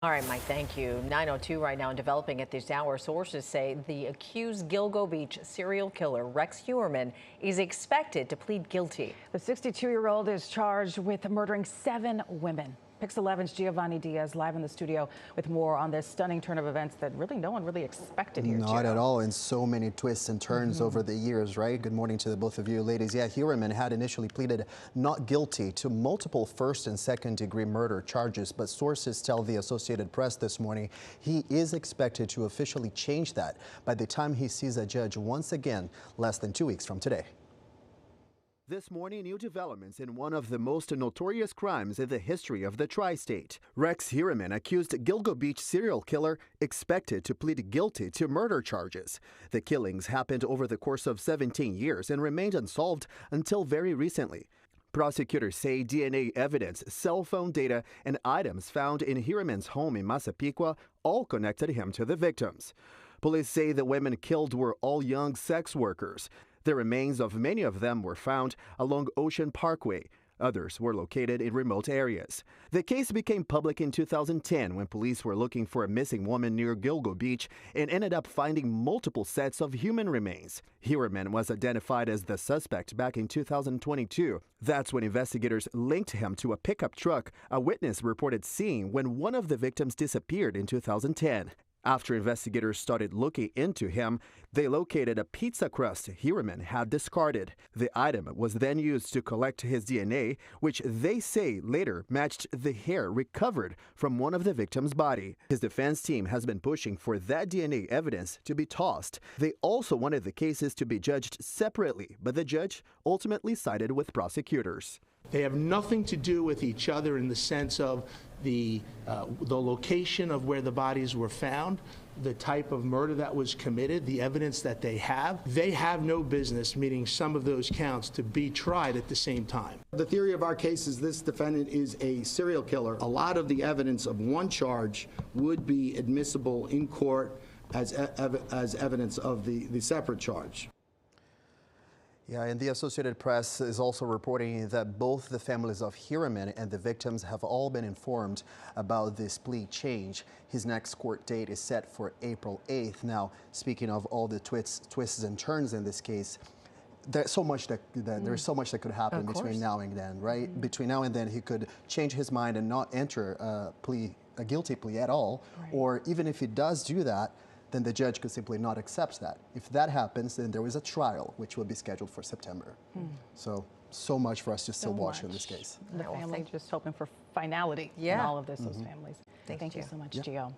All right, Mike, thank you. 9:02 right now and developing at this hour. Sources say the accused Gilgo Beach serial killer Rex Heuermann is expected to plead guilty. The 62-year-old is charged with murdering 7 women. Pix 11's Giovanni Diaz live in the studio with more on this stunning turn of events that really no one really expected here. Not at all, and so many twists and turns over the years, right? Good morning to the both of you, ladies. Yeah, Heuermann had initially pleaded not guilty to multiple first and second degree murder charges, but sources tell the Associated Press this morning he is expected to officially change that by the time he sees a judge once again less than 2 weeks from today. This morning, new developments in one of the most notorious crimes in the history of the tri-state. Rex Heuermann, accused Gilgo Beach serial killer, expected to plead guilty to murder charges. The killings happened over the course of 17 years and remained unsolved until very recently. Prosecutors say DNA evidence, cell phone data, and items found in Heuermann's home in Massapequa all connected him to the victims. Police say the women killed were all young sex workers. The remains of many of them were found along Ocean Parkway. Others were located in remote areas. The case became public in 2010 when police were looking for a missing woman near Gilgo Beach and ended up finding multiple sets of human remains. Heuermann was identified as the suspect back in 2022. That's when investigators linked him to a pickup truck a witness reported seeing when one of the victims disappeared in 2010. After investigators started looking into him, they located a pizza crust Heuermann had discarded. The item was then used to collect his DNA, which they say later matched the hair recovered from one of the victims' body. His defense team has been pushing for that DNA evidence to be tossed. They also wanted the cases to be judged separately, but the judge ultimately sided with prosecutors. They have nothing to do with each other in the sense of the location of where the bodies were found, the type of murder that was committed, the evidence that they have. They have no business meeting some of those counts to be tried at the same time. The theory of our case is this defendant is a serial killer. A lot of the evidence of one charge would be admissible in court as evidence of the separate charge. Yeah, and the Associated Press is also reporting that both the families of Heuermann and the victims have all been informed about this plea change. His next court date is set for April 8th. Now, speaking of all the twists and turns in this case, there's so much that could happen between now and then, right? Between now and then, he could change his mind and not enter a guilty plea at all, or even if he does do that, then the judge could simply not accept that. If that happens, then there is a trial, which will be scheduled for September. So much for us to still watch in this case. The family just hoping for finality in all of this, those families. Thank you so much, Gio.